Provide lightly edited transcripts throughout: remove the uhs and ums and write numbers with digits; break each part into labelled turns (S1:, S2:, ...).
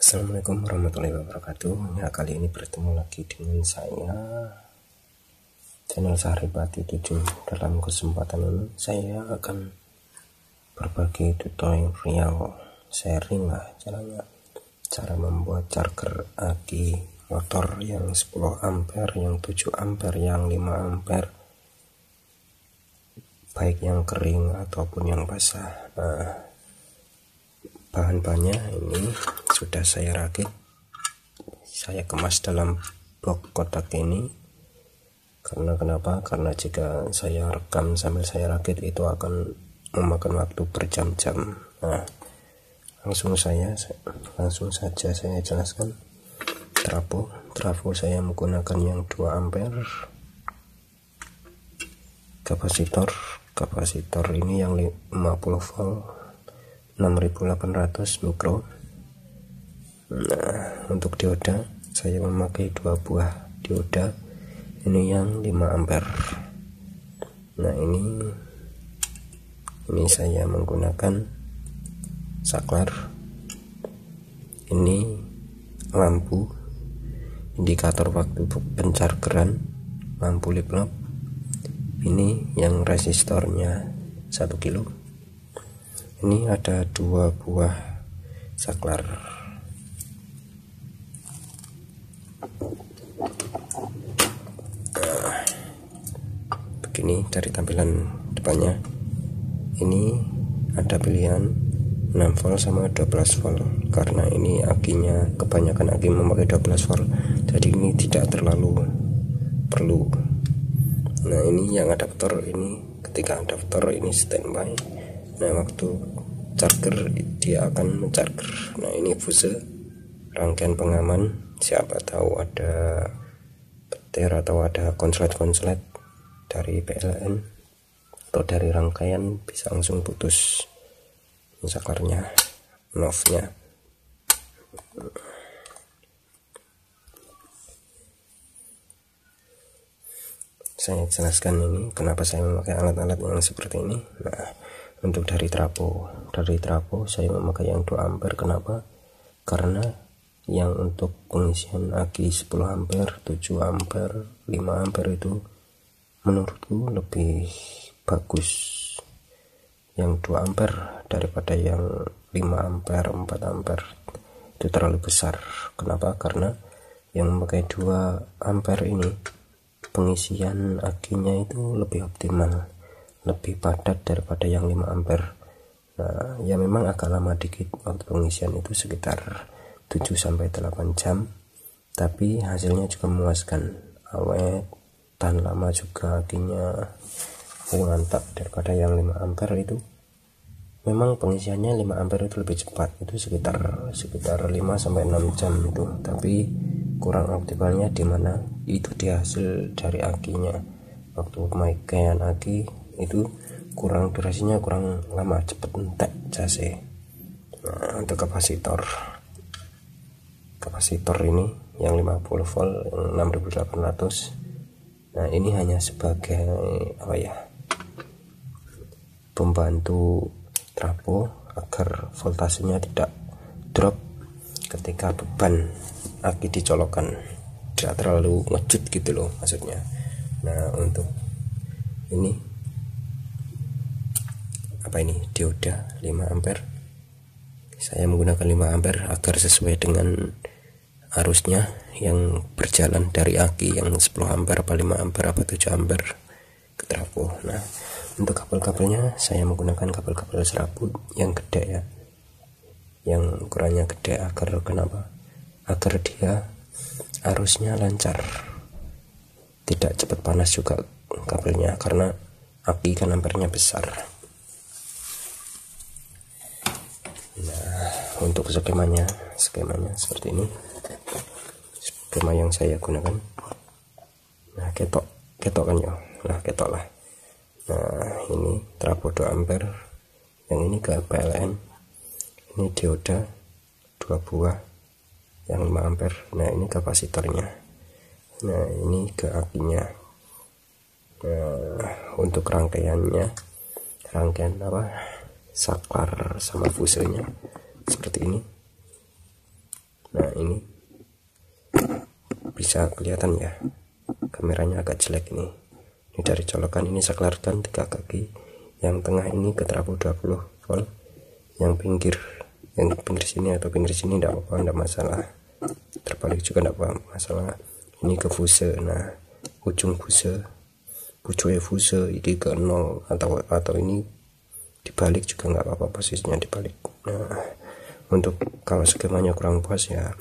S1: Assalamualaikum warahmatullahi wabarakatuh. Ya, kali ini bertemu lagi dengan saya, channel Sahripati 7. Dalam kesempatan ini saya akan berbagi tutorial sharing lah cara membuat charger aki motor yang 10 ampere, yang 7 ampere, yang 5 ampere, baik yang kering ataupun yang basah. Nah, bahan-bahannya ini sudah saya rakit, saya kemas dalam box kotak ini. Karena kenapa? Karena jika saya rekam sambil saya rakit itu akan memakan waktu berjam-jam. Nah, langsung saja saya jelaskan. Trafo saya menggunakan yang 2 ampere. Kapasitor ini yang 50 volt 6800 mikro. Nah, untuk dioda saya memakai 2 buah dioda, ini yang 5 ampere. Nah, ini saya menggunakan saklar, ini lampu indikator waktu penchargeran, lampu lip lamp, ini yang resistornya 1 kilo. Ini ada 2 buah saklar. Nah, begini dari tampilan depannya. Ini ada pilihan 6 volt sama 12 volt. Karena ini akinya, kebanyakan aki memakai 12 volt, jadi ini tidak terlalu perlu. Nah, ini yang adaptor, ini ketika adaptor ini standby. Nah, waktu charger dia akan mencharger. Nah, ini fuse rangkaian pengaman, siapa tahu ada petir atau ada konslet dari PLN atau dari rangkaian bisa langsung putus. Ini saklarnya, knob-nya. Saya jelaskan ini kenapa saya memakai alat-alat yang seperti ini. Nah, untuk dari trafo saya memakai yang 2 ampere. Kenapa? Karena yang untuk pengisian aki 10 ampere, 7 ampere, 5 ampere itu menurutku lebih bagus yang 2 ampere daripada yang 5 ampere, 4 ampere. Itu terlalu besar. Kenapa? Karena yang memakai 2 ampere ini pengisian akinya itu lebih optimal, lebih padat daripada yang 5 ampere. Nah, ya memang agak lama dikit waktu pengisian itu sekitar 7-8 jam, tapi hasilnya juga memuaskan, awet, tahan lama juga akinya, mantap daripada yang 5 ampere itu. Memang pengisiannya 5 ampere itu lebih cepat, itu sekitar 5-6 jam itu, tapi kurang optimalnya di mana? Itu di hasil dari akinya. Waktu pemakaian aki itu kurang, durasinya kurang lama, cepet entek case. Nah, untuk kapasitor ini yang 50 volt yang 6800. Nah, ini hanya sebagai pembantu trafo agar voltasenya tidak drop ketika beban aki dicolokkan, tidak terlalu ngejut gitu loh maksudnya. Nah, untuk ini dioda 5 ampere. Saya menggunakan 5 ampere agar sesuai dengan arusnya yang berjalan dari aki yang 10 ampere apa 5 ampere apa 7 ampere ke trafo. Nah, untuk kabel-kabelnya saya menggunakan kabel-kabel serabut yang gede ya, yang ukurannya gede. Agar kenapa? Agar dia arusnya lancar, tidak cepat panas juga kabelnya, karena aki kan ampernya besar. Nah, untuk skemanya seperti ini, skema yang saya gunakan. Nah, ketok kan ya. Nah, ketok lah. Nah, ini trafo 2 ampere, yang ini ke PLN, ini dioda 2 buah yang 5 ampere. Nah, ini kapasitornya. Nah, ini ke akinya. Nah, untuk rangkaian saklar sama fusenya seperti ini. Nah ini bisa kelihatan ya, kameranya agak jelek ini dari colokan. Ini saklarkan 3 kaki, yang tengah ini ke trafo 20 volt, yang pinggir sini atau pinggir sini tidak apa-apa, tidak masalah, terbalik juga tidak masalah. Ini ke fuse. Nah ujung fuse, pucuknya fuse ini ke 0 atau ini dibalik juga nggak apa-apa, posisinya dibalik. Nah untuk kalau skemanya kurang puas ya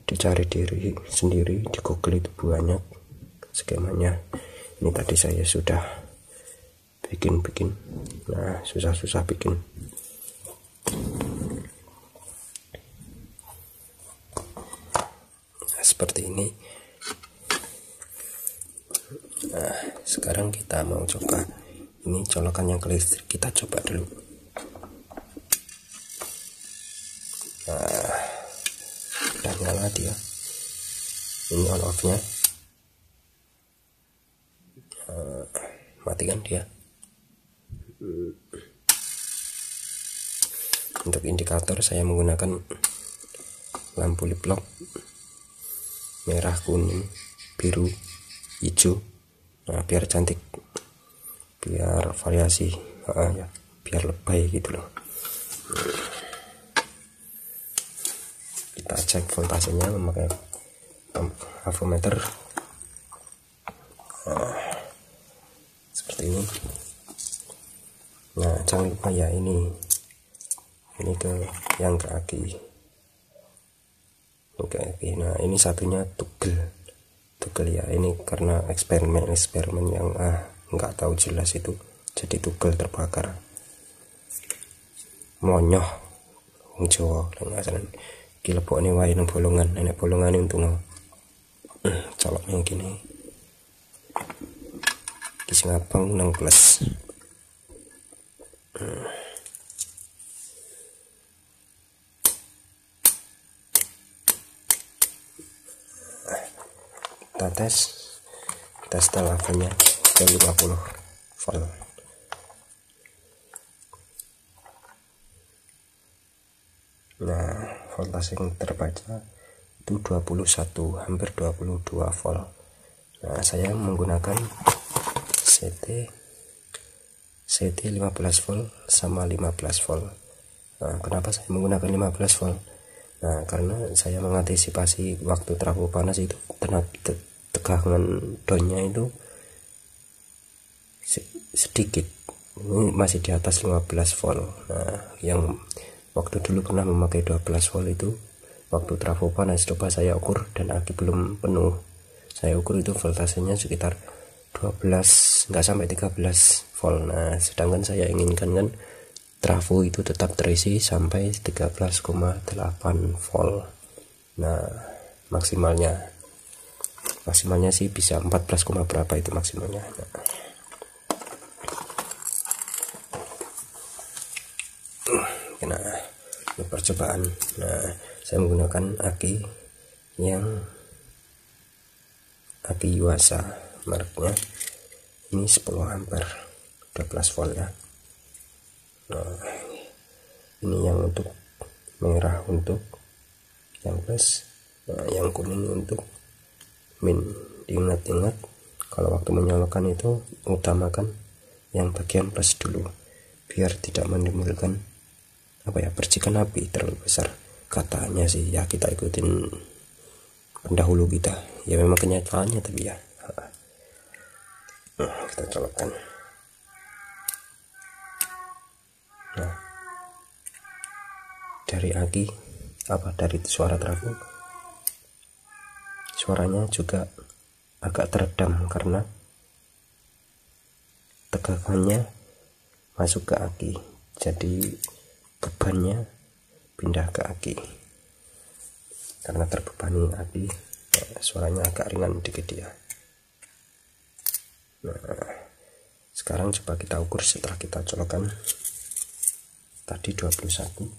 S1: dicari diri sendiri di Google, itu banyak skemanya. Ini tadi saya sudah bikin. Nah susah bikin. Nah, seperti ini. Nah sekarang kita mau coba ini colokan yang ke listrik, kita coba dulu. Nah udah nyala dia, ini on off nya. Matikan dia. Untuk indikator saya menggunakan lampu lip lock merah, kuning, biru, hijau. Nah biar cantik, biar variasi ya, biar lebay gitu loh. Kita cek voltasenya memakai avometer. Nah, seperti ini. Nah jangan lupa ya, ini ke yang ke aki. Nah ini satunya tugel ya, ini karena eksperimen yang nggak tahu jelas itu, jadi tugel terbakar. Monyoh wong Jawa lengasan iki lebokne wae nang bolongan, enek bolongane untung coloknya gini iki sing abang nang plus. Kita tes telavanya ke 50 volt. Nah voltase yang terbaca itu 21, hampir 22 volt. Nah saya menggunakan CT 15 volt sama 15 volt. Nah kenapa saya menggunakan 15 volt? Nah karena saya mengantisipasi waktu trafo panas itu tegangan downnya itu sedikit, ini masih di atas 15 volt. Nah yang waktu dulu pernah memakai 12 volt itu waktu trafo panas, coba saya ukur dan aki belum penuh, saya ukur itu voltasenya sekitar 12, nggak sampai 13 volt. Nah sedangkan saya inginkan kan trafo itu tetap terisi sampai 13,8 volt. Nah maksimalnya sih bisa 14, berapa itu maksimalnya. Nah ini percobaan. Nah saya menggunakan aki Yuasa, mereknya ini 10 ampere 12 volt ya. Nah ini yang untuk merah untuk yang plus, nah yang kuning untuk min. Diingat-ingat kalau waktu menyalakan itu utamakan yang bagian plus dulu, biar tidak menimbulkan percikan api terlalu besar, katanya sih ya, kita ikutin pendahulu kita ya, memang kenyataannya tapi ya. Nah kita colokkan. Nah dari aki dari suara trafo, suaranya juga agak teredam karena tegangannya masuk ke aki, jadi bebannya pindah ke aki. Karena terbebani aki, suaranya agak ringan dikit ya. Nah sekarang coba kita ukur setelah kita colokan tadi 21,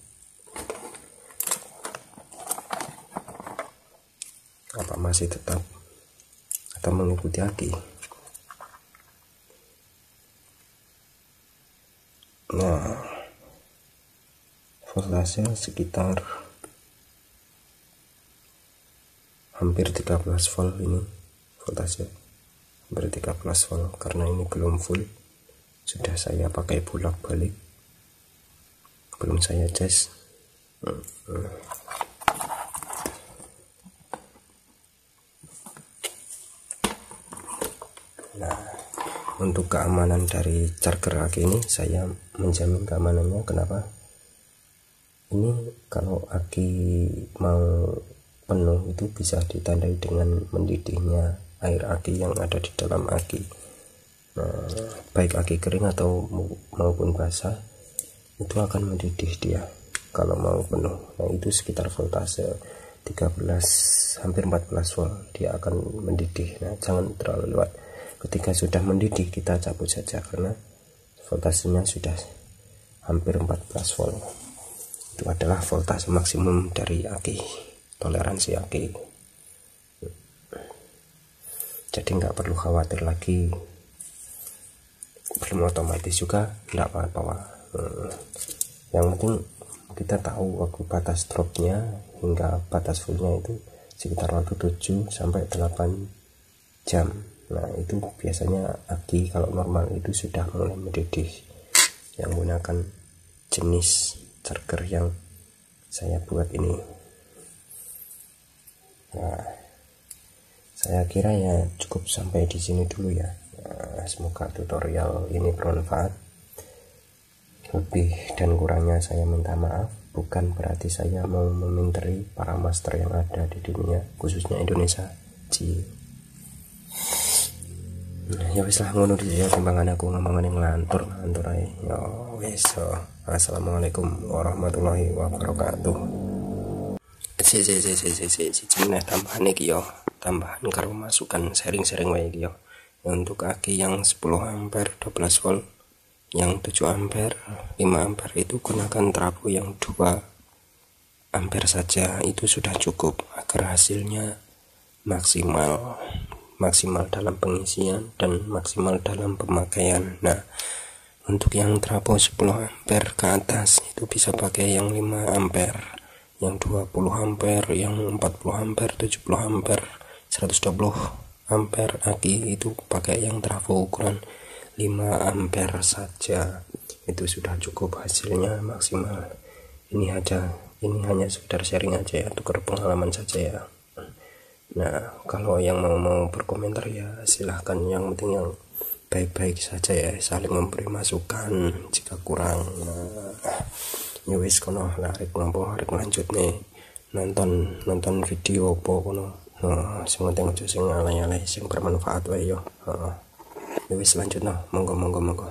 S1: apa masih tetap atau mengikuti aki. Nah voltase sekitar hampir 13 volt ini voltase, hampir 13 volt. Karena ini belum full, sudah saya pakai bolak-balik, belum saya cas. Nah, untuk keamanan dari charger aki ini saya menjamin keamanannya. Kenapa? Ini kalau aki mau penuh itu bisa ditandai dengan mendidihnya air aki yang ada di dalam aki. Nah, baik aki kering atau maupun basah, itu akan mendidih dia kalau mau penuh. Nah, itu sekitar voltase 13 hampir 14 volt dia akan mendidih. Nah, jangan terlalu lewat. Ketika sudah mendidih kita cabut saja, karena voltasenya sudah hampir 14 volt. Itu adalah voltase maksimum dari aki, toleransi aki. Jadi nggak perlu khawatir lagi. Belum otomatis juga nggak apa-apa. Yang penting kita tahu waktu batas dropnya hingga batas fullnya itu sekitar waktu 7 sampai 8 jam. Nah, itu biasanya aki kalau normal itu sudah mulai mendidih, yang menggunakan jenis charger yang saya buat ini. Nah, saya kira ya cukup sampai di sini dulu ya. Nah, semoga tutorial ini bermanfaat. Lebih dan kurangnya saya minta maaf. Bukan berarti saya mau meminteri para master yang ada di dunia, khususnya Indonesia. Nah, ya wis lah ngono ya timbangan aku ngomongan yang ngelantur ae. Ya wis. Assalamualaikum warahmatullahi wabarakatuh. Nah, tambahan iki yo, tambahan karo masukan sharing-sharing wae iki yo. Untuk aki yang 10 ampere 12 volt, yang 7 ampere 5 ampere itu gunakan trafo yang 2 ampere saja, itu sudah cukup agar hasilnya maksimal dalam pengisian dan maksimal dalam pemakaian. Nah, untuk yang trafo 10 ampere ke atas itu bisa pakai yang 5 ampere, yang 20 ampere, yang 40 ampere, 70 ampere, 120 ampere aki itu pakai yang trafo ukuran 5 ampere saja. Itu sudah cukup, hasilnya maksimal. Ini hanya sekedar sharing aja ya, tukar pengalaman saja ya. Nah, kalau yang mau berkomentar ya silahkan, yang penting yang baik-baik saja ya, saling memberi masukan jika kurang. Nah, ya wis kono larik lanjut nih nonton video apa kono. Nah, sing penting aja sing alay-alay, sing bermanfaat wae yo. Ya wis lanjut monggo.